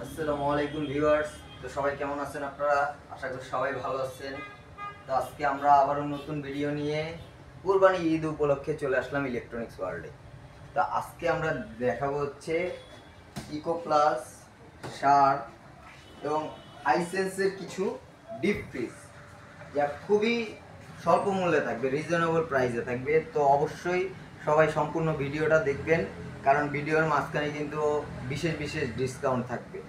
আসসালামু আলাইকুম ভিউয়ার্স। তো সবাই কেমন আছেন আপনারা? আশা করি সবাই ভালো আছেন। তো আজকে আমরা আবারও নতুন ভিডিও নিয়ে কুরবানি ঈদ উপলক্ষে চলে আসলাম ইলেকট্রনিক্স ওয়ার্ল্ডে। তো আজকে আমরা দেখাবো হচ্ছে ইকো প্লাস, শার্প এবং হাইসেন্সের কিছু ডিপ ফ্রিজ, যা খুবই স্বল্প মূল্যে থাকবে, রিজনেবল প্রাইসে থাকবে। তো অবশ্যই সবাই সম্পূর্ণ ভিডিওটা দেখবেন, কারণ ভিডিওর মাঝখানে কিন্তু বিশেষ বিশেষ ডিসকাউন্ট থাকবে।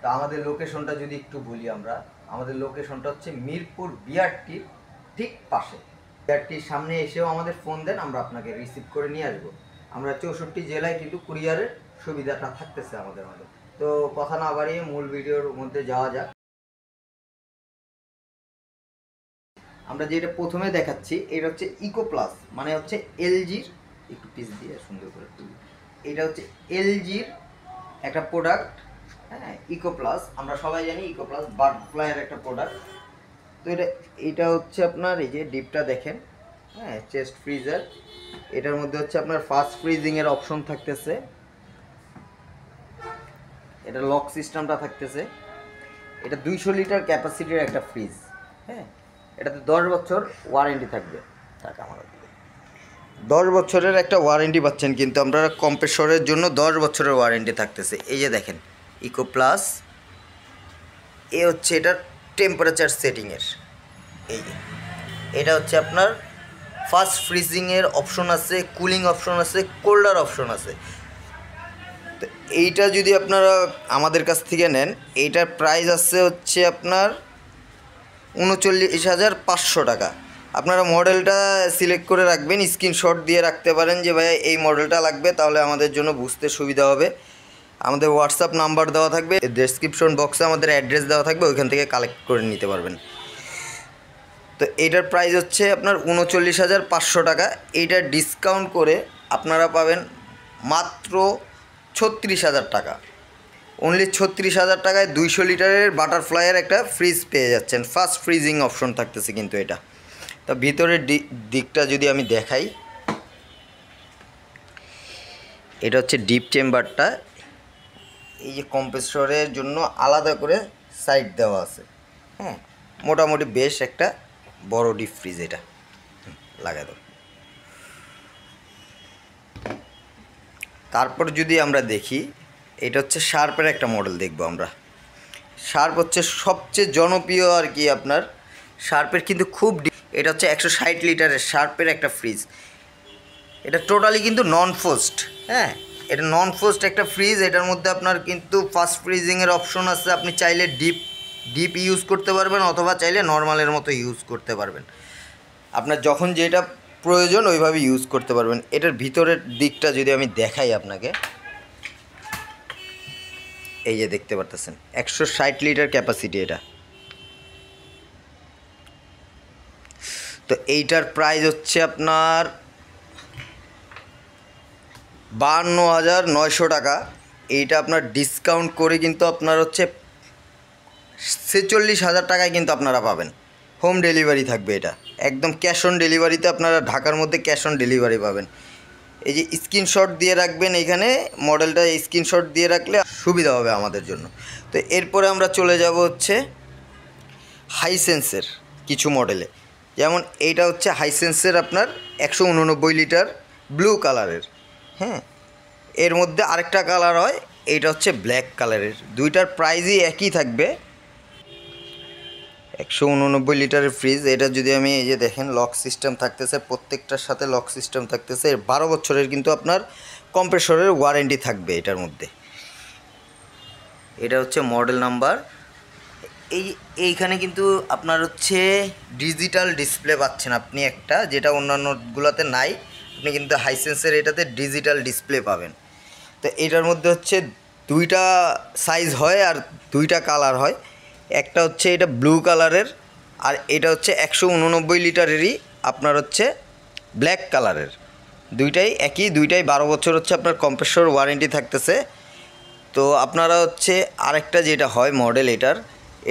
তা আমাদের লোকেশনটা যদি একটু বলি, আমাদের লোকেশনটা হচ্ছে মিরপুর বিআরটির ঠিক পাশে। বিআরটির সামনে এসেও আমাদের ফোন দেন, আমরা আপনাকে রিসিভ করে নিয়ে আসবো। আমরা 64 জেলায় কিন্তু কুরিয়ারের সুবিধাটা থাকতেছে আমাদের মধ্যে। তো কথা না বাড়িয়ে মূল ভিডিওর মধ্যে যাওয়া যাক। আমরা যেটা প্রথমে দেখাচ্ছি এটা হচ্ছে ইকো প্লাস, মানে হচ্ছে এলজির, একটু পিস দিয়ে সুন্দর করে তুলি, এটা হচ্ছে এলজির একটা প্রোডাক্ট। হ্যাঁ, ইকো প্লাস আমরা সবাই জানি ইকো প্লাস বাটারফ্লাইয়ের একটা প্রোডাক্ট। তো এটা হচ্ছে আপনার এই যে ডিপটা দেখেন, হ্যাঁ, চেস্ট ফ্রিজার। এটার মধ্যে হচ্ছে আপনার ফাস্ট ফ্রিজিংয়ের অপশন থাকতেছে, এটা লক সিস্টেমটা থাকতেছে। এটা 200 লিটার ক্যাপাসিটির একটা ফ্রিজ। হ্যাঁ, এটাতে 10 বছর ওয়ারেন্টি থাকবে। থাক আমার 10 বছরের একটা ওয়ারেন্টি পাচ্ছেন, কিন্তু আপনারা কম্প্রেসরের জন্য 10 বছরের ওয়ারেন্টি থাকতেছে। এই যে দেখেন ইকো প্লাস, এ হচ্ছে এটার টেম্পারেচার সেটিংয়ের। এই যে এটা হচ্ছে আপনার ফাস্ট ফ্রিজিংয়ের অপশন আছে, কুলিং অপশন আছে, কোল্ডার অপশন আছে। তো এইটা যদি আপনারা আমাদের কাছ থেকে নেন, এইটার প্রাইস আছে হচ্ছে আপনার 39,500 টাকা। আপনারা মডেলটা সিলেক্ট করে রাখবেন, স্ক্রিনশট দিয়ে রাখতে পারেন যে ভাই এই মডেলটা লাগবে, তাহলে আমাদের জন্য বুঝতে সুবিধা হবে। আমাদের হোয়াটসঅ্যাপ নাম্বার দেওয়া থাকবে, ডেসক্রিপশন বক্সে আমাদের অ্যাড্রেস দেওয়া থাকবে, ওইখান থেকে কালেক্ট করে নিতে পারবেন। তো এইটার প্রাইস হচ্ছে আপনার 39,500 টাকা। এইটার ডিসকাউন্ট করে আপনারা পাবেন মাত্র 36,000 টাকা। অনলি 36,000 টাকায় 200 লিটারের বাটারফ্লাইয়ের একটা ফ্রিজ পেয়ে যাচ্ছেন। ফাস্ট ফ্রিজিং অপশন থাকতেছে কিন্তু এটা। তো ভিতরের দিকটা যদি আমি দেখাই, এটা হচ্ছে ডিপ চেম্বারটা। এই যে কম্প্রেসরের জন্য আলাদা করে সাইড দেওয়া আছে। হ্যাঁ, মোটামুটি বেশ একটা বড় ডিপ ফ্রিজ। এটা লাগাই দাও। তারপর যদি আমরা দেখি, এটা হচ্ছে শার্পের একটা মডেল দেখব আমরা। শার্প হচ্ছে সবচেয়ে জনপ্রিয় আর কি আপনার শার্পের, কিন্তু খুব এটা হচ্ছে 160 লিটারের শার্পের একটা ফ্রিজ। এটা টোটালি কিন্তু নন ফোস্ট। হ্যাঁ, এটা নন ফোস্ট একটা ফ্রিজ। এটার মধ্যে আপনার কিন্তু ফাস্ট ফ্রিজিংয়ের অপশন আছে। আপনি চাইলে ডিপ ইউজ করতে পারবেন, অথবা চাইলে নর্মালের মতো ইউজ করতে পারবেন। আপনার যখন যেটা প্রয়োজন ওইভাবে ইউজ করতে পারবেন। এটার ভিতরের দিকটা যদি আমি দেখাই আপনাকে, এই যে দেখতে পারতেছেন 160 লিটার ক্যাপাসিটি এটা। তো এইটার প্রাইস হচ্ছে আপনার 52,900 টাকা। এইটা আপনার ডিসকাউন্ট করে কিন্তু আপনার হচ্ছে 46,000 টাকায় কিন্তু আপনারা পাবেন। হোম ডেলিভারি থাকবে এটা, একদম ক্যাশ অন ডেলিভারিতে। আপনারা ঢাকার মধ্যে ক্যাশ অন ডেলিভারি পাবেন। এই যে স্ক্রিনশট দিয়ে রাখবেন, এইখানে মডেলটা স্ক্রিনশট দিয়ে রাখলে সুবিধা হবে আমাদের জন্য। তো এরপরে আমরা চলে যাব হচ্ছে হাইসেন্সের কিছু মডেলে। যেমন এইটা হচ্ছে হাইসেন্সের আপনার 189 লিটার ব্লু কালারের। হ্যাঁ, এর মধ্যে আরেকটা কালার হয়, এইটা হচ্ছে ব্ল্যাক কালারের। দুইটার প্রাইসই একই থাকবে। 189 লিটারের ফ্রিজ। এটা যদি আমি এই যে দেখেন লক সিস্টেম থাকতেছে, প্রত্যেকটার সাথে লক সিস্টেম থাকতেছে। 12 বছরের কিন্তু আপনার কম্প্রেসরের ওয়ারেন্টি থাকবে এটার মধ্যে। এটা হচ্ছে মডেল নাম্বার। এইখানে কিন্তু আপনার হচ্ছে ডিজিটাল ডিসপ্লে পাচ্ছেন আপনি একটা, যেটা অন্যান্যগুলোতে নাই। আপনি কিন্তু হাইসেন্সের এটাতে ডিজিটাল ডিসপ্লে পাবেন। তো এটার মধ্যে হচ্ছে দুইটা সাইজ হয় আর দুইটা কালার হয়। একটা হচ্ছে এটা ব্লু কালারের, আর এটা হচ্ছে 189 লিটারেরই আপনার হচ্ছে ব্ল্যাক কালারের। দুইটাই একই, দুইটাই 12 বছর হচ্ছে আপনার কম্প্রেসর ওয়ারেন্টি থাকতেছে। তো আপনারা হচ্ছে আরেকটা যেটা হয় মডেল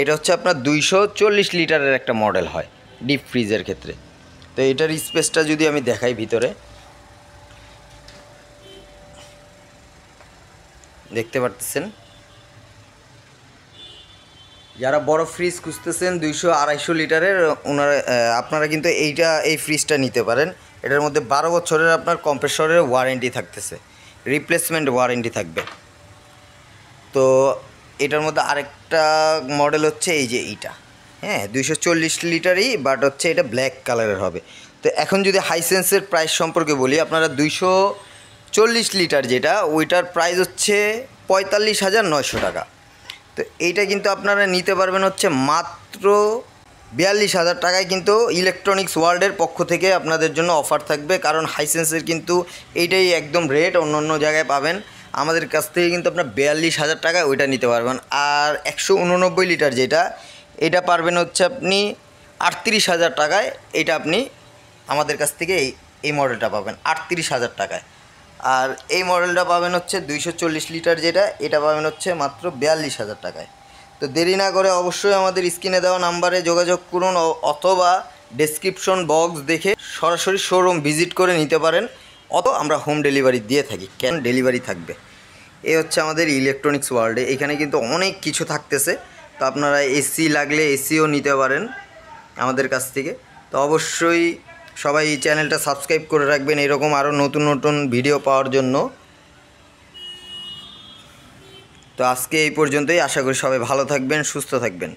এটা হচ্ছে আপনার 240 লিটারের একটা মডেল হয় ডিপ ফ্রিজের ক্ষেত্রে। তো এটার স্পেসটা যদি আমি দেখাই, ভিতরে দেখতে পারতেছেন যারা বড় ফ্রিজ খুঁজতেছেন 200-250 লিটারের, ওনারা আপনারা কিন্তু এই ফ্রিজটা নিতে পারেন। এটার মধ্যে 12 বছরের আপনার কম্প্রেসরের ওয়ারেন্টি থাকতেছে, রিপ্লেসমেন্ট ওয়ারেন্টি থাকবে। তো এটার মধ্যে আরেকটা মডেল হচ্ছে এই যে এইটা, হ্যাঁ 240 লিটারই, বাট হচ্ছে এটা ব্ল্যাক কালারের হবে। তো এখন যদি হাইসেন্সের প্রাইস সম্পর্কে বলি, আপনারা 240 লিটার যেটা, ওইটার প্রাইস হচ্ছে 45,900 টাকা। তো এইটা কিন্তু আপনারা নিতে পারবেন হচ্ছে মাত্র 42,000 টাকায়। কিন্তু ইলেকট্রনিক্স ওয়ার্ল্ডের পক্ষ থেকে আপনাদের জন্য অফার থাকবে, কারণ হাইসেন্সের কিন্তু এইটাই একদম রেট, অন্য অন্য জায়গায় পাবেন, আমাদের কাছ থেকে কিন্তু আপনার 42,000 টাকায় ওইটা নিতে পারবেন। আর 189 লিটার যেটা, এটা পারবেন হচ্ছে আপনি 38,000 টাকায়। এটা আপনি আমাদের কাছ থেকে এই মডেলটা পাবেন 38,000 টাকায়। আর এই মডেলটা পাবেন হচ্ছে 240 লিটার যেটা, এটা পাবেন হচ্ছে মাত্র 42,000 টাকায়। তো দেরি না করে অবশ্যই আমাদের স্ক্রিনে দেওয়া নাম্বারে যোগাযোগ করুন, অথবা ডেসক্রিপশন বক্স দেখে সরাসরি শোরুম ভিজিট করে নিতে পারেন, আমরা হোম ডেলিভারি দিয়ে থাকি, ডেলিভারি থাকবে। এই হচ্ছে আমাদের ইলেকট্রনিক্স ওয়ার্ল্ডে, এখানে কিন্তু অনেক কিছু থাকতেছে। তো আপনারা এসি লাগলে এসিও নিতে পারেন আমাদের কাছ থেকে। তো অবশ্যই সবাই এই চ্যানেলটা সাবস্ক্রাইব করে রাখবেন এরকম আরও নতুন নতুন ভিডিও পাওয়ার জন্য। তো আজকে এই পর্যন্তই, আশা করি সবাই ভালো থাকবেন, সুস্থ থাকবেন।